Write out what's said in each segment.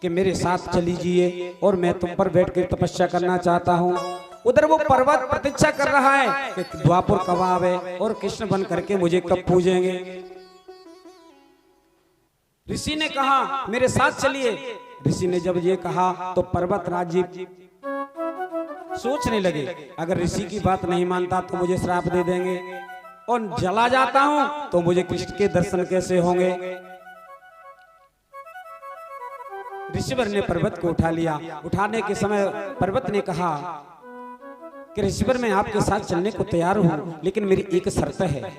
कि मेरे साथ चलीजिए और मैं तुम पर बैठकर तपस्या करना चाहता हूँ। उधर वो पर्वत प्रतीक्षा कर रहा है कि द्वापर कब आवे और कृष्ण बन करके मुझे कब पूजेंगे। ऋषि ने कहा मेरे साथ चलिए। ऋषि ने जब ये कहा तो पर्वत राजी सोचने लगे, अगर ऋषि की बात नहीं मानता तो मुझे श्राप दे देंगे, और जला जाता हूं तो मुझे कृष्ण के दर्शन कैसे होंगे। ऋषिवर ने पर्वत को उठा लिया। उठाने के समय पर्वत ने कहा कि ऋषिवर मैं आपके साथ चलने को तैयार हूं, लेकिन मेरी एक शर्त है।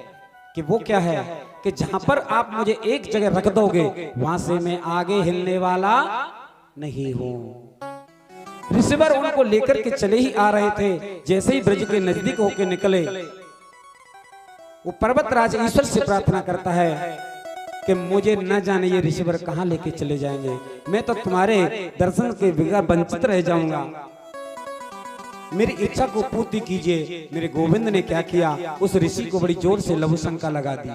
कि वो क्या है कि जहां पर आप मुझे एक जगह रख दोगे वहां से मैं आगे हिलने वाला नहीं हूं। ऋषिवर उनको लेकर के चले ही आ रहे थे। जैसे ही ब्रज के नजदीक होके निकले, वो पर्वतराज ईश्वर से प्रार्थना करता है कि मुझे न जाने ये ऋषिवर कहां लेके चले जाएंगे, मैं तो तुम्हारे दर्शन के बिना वंचित रह जाऊंगा। मेरी इच्छा को पूर्ति कीजिए। मेरे गोविंद ने क्या किया, उस ऋषि को बड़ी जोर से लघुशंका लगा दी।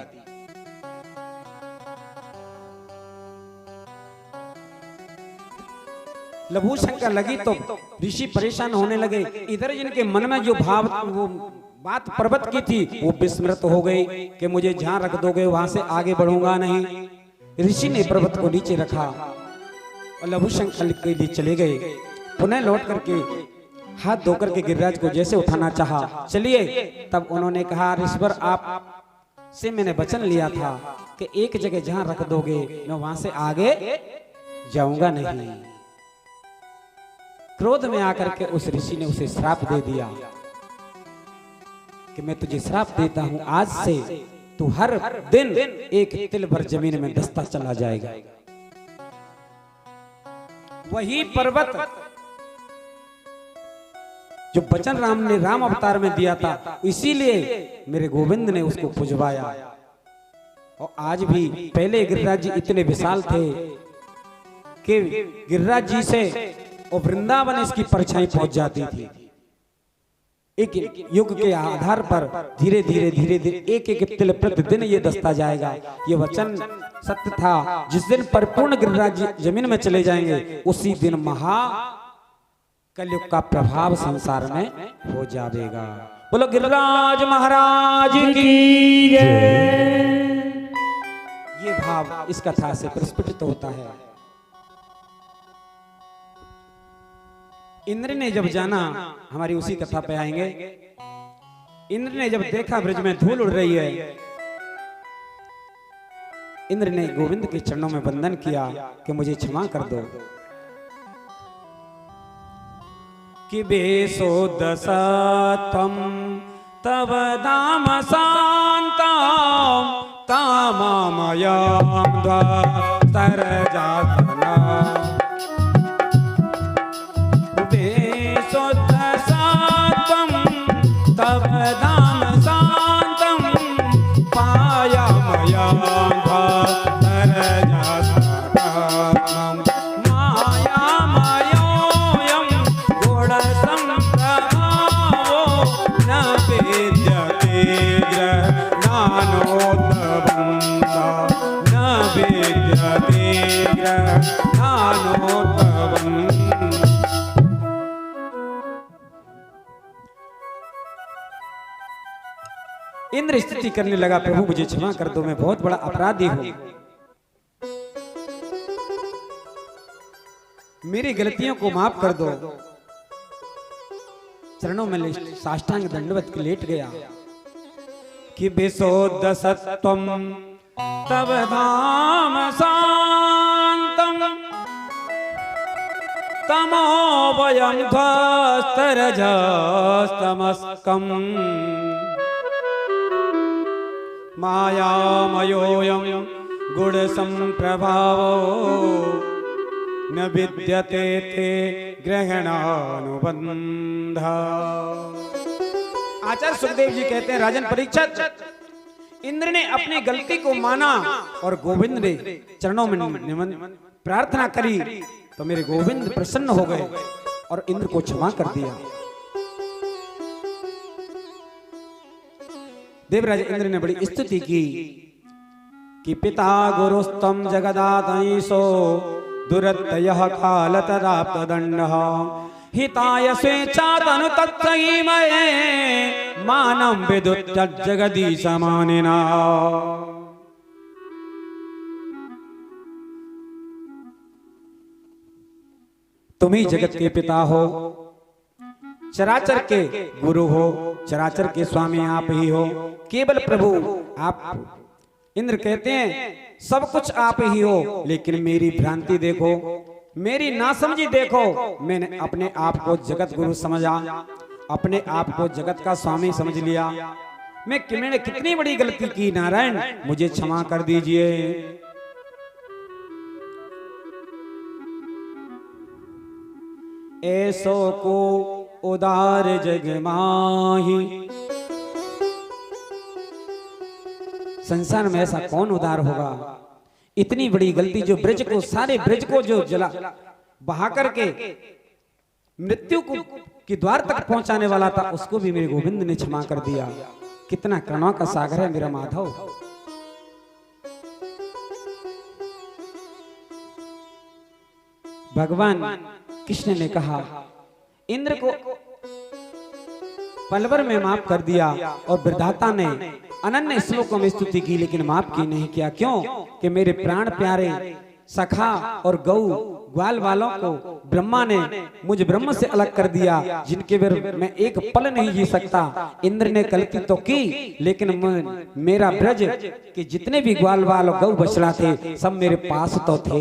लघुशंका लगी तो ऋषि परेशान होने लगे। इधर जिनके मन में जो भाव वो बात पर्वत की थी वो विस्मृत हो गई कि मुझे जहां रख दोगे वहां से आगे बढ़ूंगा नहीं। ऋषि ने पर्वत को नीचे रखा और लघुशंका के लिए चले गए। पुनः लौट करके हाथ धोकर के गिरिराज को जैसे उठाना चाहा, चलिए, तब उन्होंने कहा ऋषिवर आप से मैंने वचन लिया था कि एक जगह जहां रख दोगे मैं वहां से आगे जाऊंगा नहीं। क्रोध में आकर के उस ऋषि ने उसे श्राप दे दिया कि मैं तुझे श्राप देता हूं, आज से तू हर दिन एक तिल भर जमीन में दस्ता चला जाएगा। वही पर्वत जो वचन राम ने राम अवतार में दिया था, इसीलिए मेरे गोविंद ने उसको पुजवाया। और आज भी, पहले गिरिराज जी इतने विशाल थे कि गिरिराज जी से और वृंदावन इसकी परछाई पहुंच जाती थी। एक युग के आधार पर धीरे धीरे धीरे धीरे एक एक तिल प्रतिदिन ये दस्ता जाएगा। ये वचन सत्य था। जिस दिन परिपूर्ण गिरिराज जी जमीन में चले जाएंगे उसी दिन महा कलयुग का प्रभाव संसार में हो जाएगा। बोलो गिरिराज महाराज की जय। ये भाव इस कथा से प्रस्फुटित होता है। इंद्र ने जब जाना, हमारी उसी कथा पे आएंगे, इंद्र ने जब देखा ब्रज में धूल उड़ रही है, इंद्र ने गोविंद के चरणों में वंदन किया कि मुझे क्षमा कर दो कि बेसो दशतम तव दाम शांतम ताममयं तरजातना बेसो दशतम तव दाम शांतम पायमयं इंद्र स्तुति करने लगा, प्रभु मुझे क्षमा कर दो, मैं बहुत बड़ा अपराधी हूं, मेरी गलतियों को माफ कर दो। चरणों में साष्टांग दंडवत के लेट गया कि बेसोदसत्वम तव धाम शांतम तमो वयं ध्वस्तरजस्तमस्कम मायामयोऽयं गुणसंप्रभावो न विद्यते ते ग्रहणानुबंध। आचार्य सुखदेव जी कहते हैं, राजन परीक्षित, इंद्र ने अपनी गलती को माना और गोविंद ने चरणों में प्रार्थना करी तो मेरे गोविंद प्रसन्न हो गए और इंद्र को क्षमा कर दिया। देवराज इंद्र ने बड़ी स्तुति की कि पिता गुरुस्तम जगदाधीशो दुरत्ययः कालतराप्तदण्डः हिताय स्वेच्छातनु तत्सहीमये मानं विदुत्यज्जगदीशमानिना। तुम ही जगत के पिता हो, चराचर के गुरु हो, चराचर के स्वामी आप ही हो, केवल प्रभु आप। इंद्र कहते हैं सब कुछ आप ही हो, लेकिन मेरी भ्रांति देखो, मेरी नासमझी देखो। मैंने अपने आप को जगत गुरु समझा, अपने आप को जगत का स्वामी समझ लिया। मैंने कितनी बड़ी गलती की नारायण, मुझे क्षमा कर दीजिए। ऐसो को उदार जग माही, संसार में ऐसा कौन उदार होगा। इतनी बड़ी गलती जो ब्रज को, सारे ब्रज को जो जला बहा करके मृत्यु को के द्वार तक पहुंचाने वाला था, उसको भी मेरे गोविंद ने क्षमा कर दिया। कितना करुणा का सागर है मेरा माधव। भगवान कृष्ण ने कहा इंद्र को पलवर में माफ कर दिया, और विधाता ने अनन्य श्लोकों में स्तुति की, लेकिन माफ की नहीं किया। क्यों? कि मेरे प्राण प्यारे सखा और गौ ग्वाल वालों को ब्रह्मा ने मुझ ब्रह्म से अलग कर दिया, जिनके बिना मैं एक पल नहीं जी सकता। इंद्र ने गलती तो की, लेकिन मेरा ब्रज के जितने भी ग्वाल वाल गौ बछड़ा थे सब मेरे पास तो थे,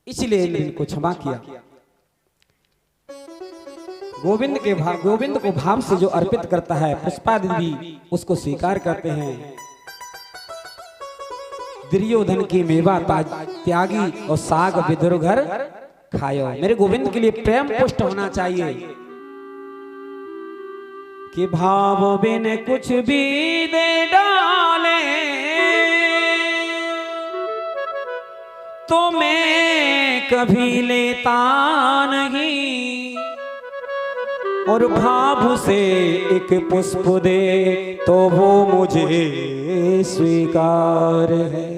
इसलिए इंद्र इनको क्षमा किया। गोविंद को भाव से जो अर्पित करता है, पुष्पादि भी उसको स्वीकार करते हैं। दुर्योधन की मेवा त्यागी और साग विदुर घर खायो। मेरे गोविंद के लिए प्रेम पुष्ट होना चाहिए कि भाव बिन कुछ भी दे डाले तो मैं कभी लेता नहीं, और भाव से एक पुष्प दे तो वो मुझे स्वीकार है।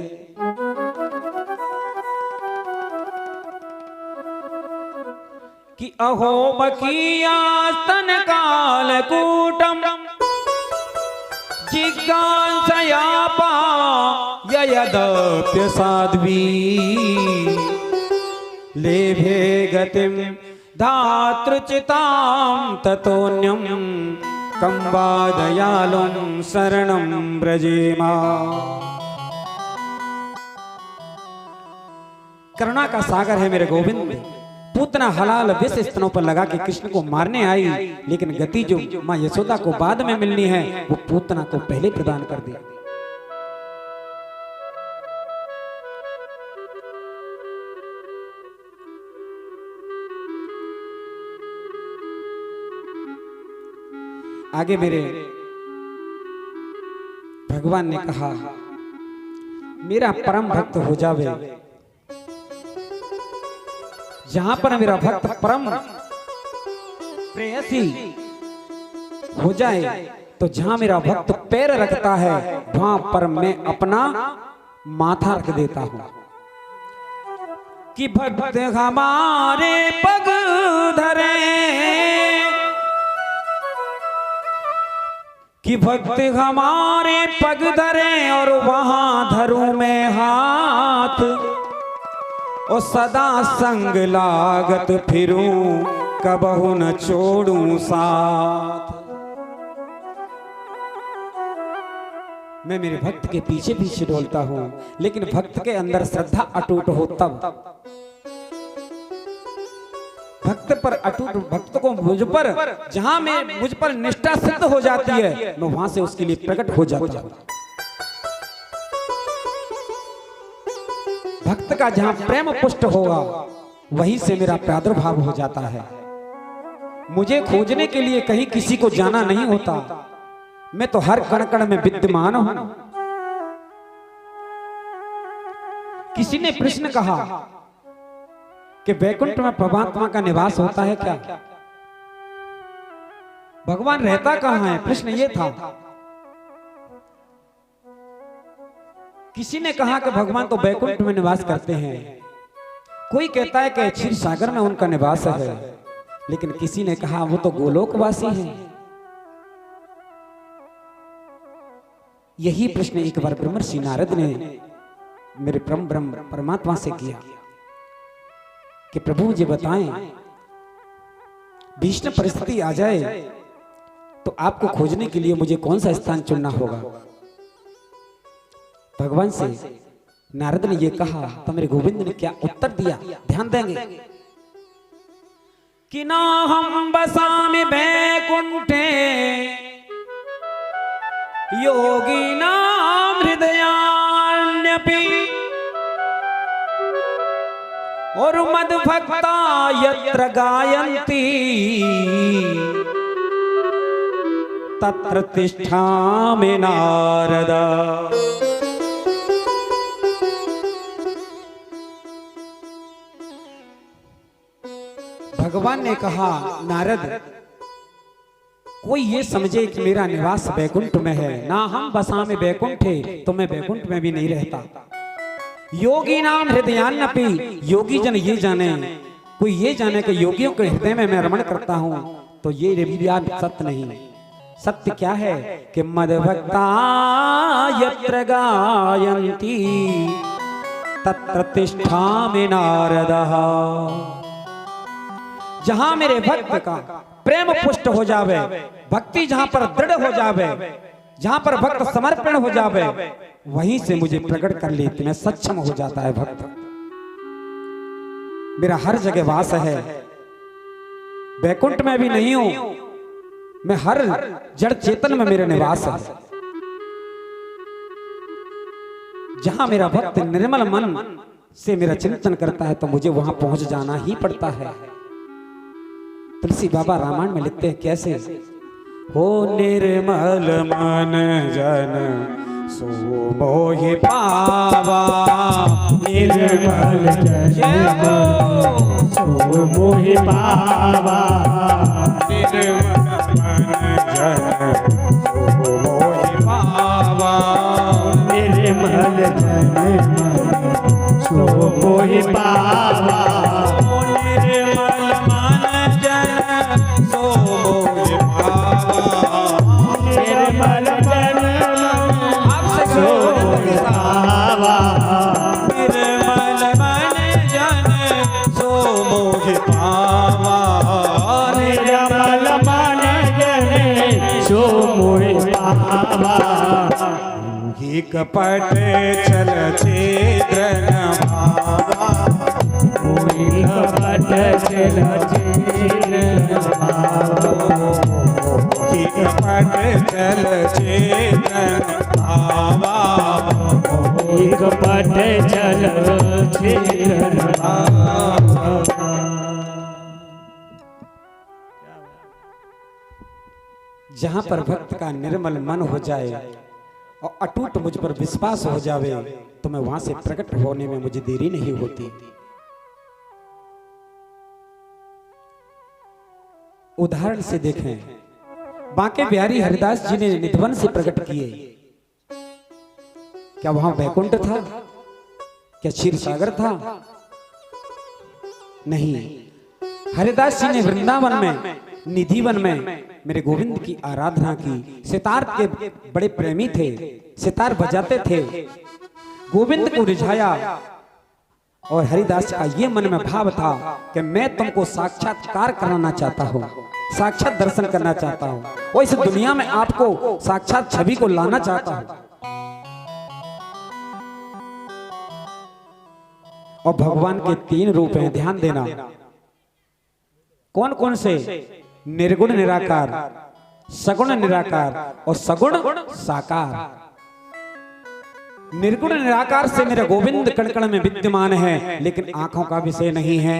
कि अहो बकिया स्तन काल कूटम जिज्ञासयापा यदप्य साध्वी लेभे गतिम धातृचितां ततोन्यं कंबा दयालुं शरणं ब्रजेमा। करुणा का सागर है मेरे गोविंद। पूतना हलाल विष स्तनों पर लगा के कृष्ण को मारने आई, लेकिन गति जो माँ यशोदा को बाद में मिलनी है वो पूतना को पहले प्रदान कर दिया। आगे मेरे भगवान ने कहा मेरा परम भक्त हो जावे, जहां पर मेरा भक्त परम प्रेयसी हो जाए, तो जहां मेरा भक्त पैर रखता है वहां पर मैं अपना माथा रख देता हूं। कि भक्त हमारे पग धरे, कि भक्त हमारे पग धरे और वहां धरूं मैं हाथ, और सदा संग लागत फिरूं कबहु न छोड़ूं साथ। मैं मेरे भक्त के पीछे पीछे डोलता हूं, लेकिन भक्त के अंदर श्रद्धा अटूट हो तब। भक्त पर अटूट, भक्त को मुझ पर जहां में मुझ पर निष्ठा सिद्ध हो जाती है, मैं वहां से उसके लिए प्रकट हो जाता हूं। भक्त का जहां प्रेम पुष्ट होगा वहीं से मेरा प्रादुर्भाव हो जाता है। मुझे खोजने के लिए कहीं किसी को जाना नहीं होता, मैं तो हर कण कण में विद्यमान हूं। किसी ने प्रश्न कहा कि वैकुंठ में परमात्मा का निवास होता है क्या? भगवान रहता कहां है? प्रश्न ये था। किसी ने कहा कि भगवान तो वैकुंठ में निवास करते हैं, कोई कहता है कि क्षीर सागर में उनका निवास है, लेकिन किसी ने कहा वो तो गोलोकवासी हैं। यही प्रश्न एक बार ब्रह्मर्षि नारद ने मेरे ब्रह्म परमात्मा से किया कि प्रभु मुझे बताएं, भीषण परिस्थिति आ जाए तो आपको खोजने के लिए मुझे कौन सा स्थान चुनना होगा। भगवान से नारद ने यह कहा तो मेरे गोविंद ने क्या उत्तर दिया, ध्यान देंगे कि ना हम बसामि बैकुंठे योगी नाम हृदयान्यपि और मद भक्ता यत्र गायन्ति तत्र तिष्ठामि नारद। भगवान ने कहा नारद, कोई ये समझे कि मेरा निवास बैकुंठ में है, ना हम बसामि बैकुंठे, तो मैं बैकुंठ में भी नहीं रहता। योगी नाम हृदयान्यपि, योगी जन ये जाने, कोई ये जाने कि योगियों के हृदय में मैं रमण करता हूं, तो ये बात सत्य नहीं। सत्य क्या है कि मद्भक्ता यत्र गायन्ति तत्र तिष्ठामि नारदः। जहां मेरे भक्त का प्रेम पुष्ट हो जावे, भक्ति जहां पर दृढ़ हो जावे, जहां पर भक्त समर्पण हो जावे, वहीं से मुझे प्रकट कर लेते में सक्षम हो जाता है भक्त। मेरा हर जगह वास है, बैकुंठ में भी नहीं हूं मैं, हर जड़ चेतन में मेरा निवास है। जहां मेरा भक्त निर्मल मन से मेरा चिंतन करता है तो मुझे वहां पहुंच जाना ही पड़ता है। तुलसी बाबा रामायण में लिखते हैं कैसे, हो निर्मल मन जन सो मोहि पावा, निर्मल जन सो मोहि पावा, निर्मल मन जन सो मोहि पावा, निर्मल जन सो मोहि पावा, निर्मल मन जन सो मोहि पावा, निर्मल जन सो मोहि पावा, निर्मल मन जन सो मोहि पावा, निर्मल मन जन सो मोहि पावा। ही कपट चल छिद्र न भावा, कोई कपट चल छिद्र न भावा, ही कपट चल छिद्र न भावा, कोई कपट चल छिद्र न भावा। जहां पर भक्त का निर्मल मन हो जाए और अटूट मुझ पर विश्वास हो जावे तो मैं वहां से प्रकट होने में मुझे देरी नहीं होती। उदाहरण से देखें, बांके बिहारी हरिदास जी ने निधवन से प्रकट किए, क्या वहां वैकुंठ था? क्या क्षीर सागर था? नहीं। हरिदास जी ने वृंदावन में निधिवन में मेरे गोविंद की आराधना की। सितार के बड़े प्रेमी थे, सितार बजाते थे, गोविंद को रिझाया और हरिदास का ये मन में भाव था कि मैं तुमको साक्षात्कार कराना चाहता हूँ, साक्षात दर्शन करना चाहता हूँ और इस दुनिया में आपको साक्षात छवि को लाना चाहता हूँ। और भगवान के 3 रूप हैं, ध्यान देना। कौन कौन से? निर्गुण निराकार, सगुण निराकार और सगुण साकार। निर्गुण निराकार से मेरा गोविंद कण-कण में विद्यमान है, लेकिन आंखों का विषय नहीं है।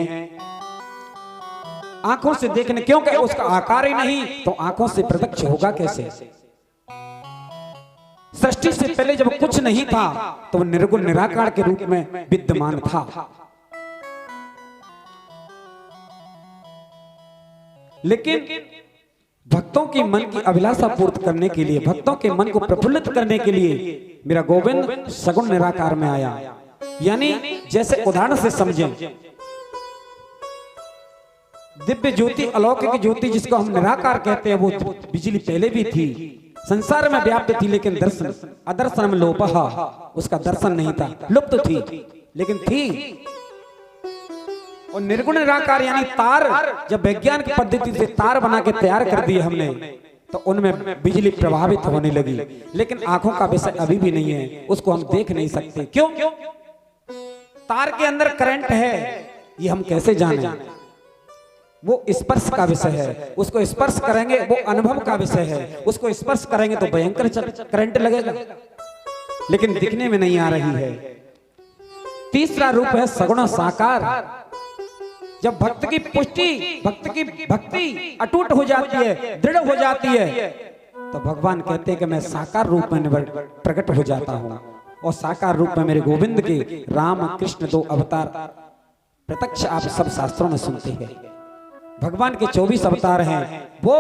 आंखों से देखने, क्योंकि उसका आकार ही नहीं तो आंखों से प्रत्यक्ष होगा कैसे? सृष्टि से पहले जब कुछ नहीं था तो वो निर्गुण निराकार के रूप में विद्यमान था। लेकिन भक्तों की मन की अभिलाषा पूर्ति करने के लिए, भक्तों के मन को प्रफुल्लित करने के लिए मेरा गोविंद सगुण निराकार में आया। यानी जैसे उदाहरण से समझें, दिव्य ज्योति, अलौकिक ज्योति जिसको हम निराकार कहते हैं, वो बिजली पहले भी थी, संसार में व्याप्त थी, लेकिन दर्शन अदर्शन में लोपः, उसका दर्शन नहीं था, लुप्त थी, लेकिन थी। और निर्गुण निराकार यानी तार, जब वैज्ञानिक पद्धति से तार बना के तैयार कर दिए हमने, तो उनमें बिजली प्रभावित होने लगी, लेकिन आंखों का विषय अभी भी नहीं है, उसको हम देख नहीं सकते। क्यों? तार के अंदर करंट है, ये हम कैसे जाने? वो स्पर्श का विषय है, उसको स्पर्श करेंगे वो अनुभव का विषय है, उसको स्पर्श करेंगे तो भयंकर करंट लगेगा, लेकिन दिखने में नहीं आ रही है। तीसरा रूप है सगुण साकार। जब भक्त की पुष्टि, भक्त की भक्ति अटूट हो जाती है, दृढ़ हो जाती है, तो भगवान कहते हैं कि मैं साकार रूप में प्रकट हो जाता हूं। और साकार रूप में मेरे गोविंद के राम कृष्ण 2 अवतार प्रत्यक्ष आप सब शास्त्रों में सुनते हैं। भगवान के 24 अवतार हैं, वो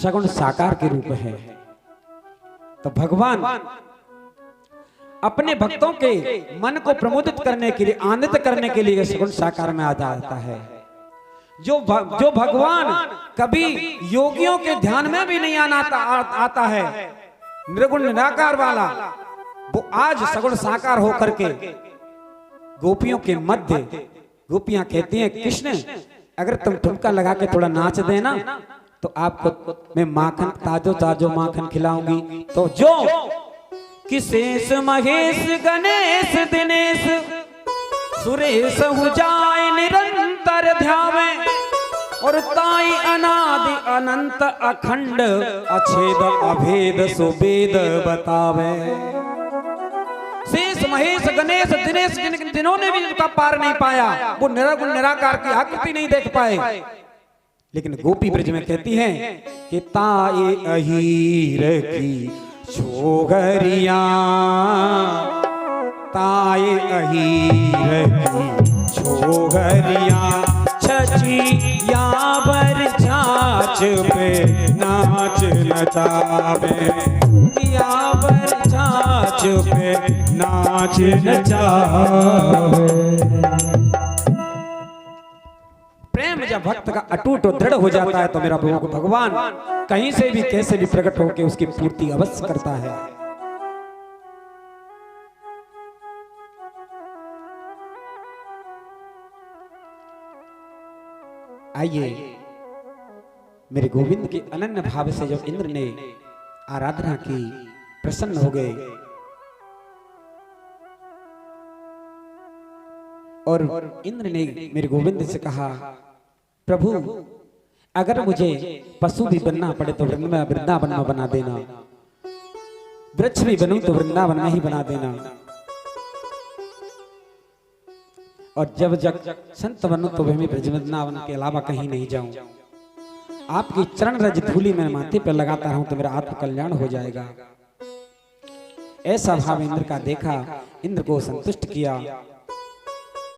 सगुण साकार के रूप है। तो भगवान अपने भक्तों के मन को प्रमोदित करने के लिए, आनंदित करने के लिए सगुण साकार में आ जाता है। जो भगवान कभी योगियों के ध्यान में भी नहीं आता है, निर्गुण निराकार वाला, वो आज सगुण साकार होकर के गोपियों के मध्य, गोपियां कहती हैं कृष्ण अगर तुम ठुमका लगा के थोड़ा नाच देना तो आपको मैं माखन, ताजो ताजो माखन खिलाऊंगी। तो जो कि शेष महेश गणेश दिनेश सुरेश हो जाए निरंतर ध्यावे, और ताई अनादि अनंत अखंड अछेद अभेद सुवेद बतावे। शेष महेश गणेश दिनेश जिन्होंने भी उनका पार नहीं पाया, वो निर्गुण निराकार की आकृति नहीं देख पाए, लेकिन गोपी ब्रज में कहती हैं कि ताए अहीर की छोगरिया, ताए अहीर की छोगरिया, छचिया बर छाछ पे नाच नचावे, यावर छाछ पे नाच नचावे। प्रेम जब भक्त का अटूट और दृढ़ हो जाता है, तो मेरा भगवान कहीं से भी कैसे भी प्रकट होकर उसकी पूर्ति अवश्य करता है। आइए, मेरे गोविंद के अनन्य भाव से जब इंद्र ने आराधना की, प्रसन्न हो गए, और इंद्र ने मेरे गोविंद से कहा, प्रभु अगर मुझे पशु भी बनना पड़े तो वृंदावन में बना देना, वृक्ष भी बनूं तो वृंदावन में ही बना देना, और जब संत बनूं तो मैं वृंदावन के अलावा कहीं नहीं जाऊं। आपकी चरण रज धूलि मैं माथे पर लगाता रहूं तो मेरा आत्म कल्याण हो जाएगा। ऐसा भाव इंद्र का देखा, इंद्र को संतुष्ट किया।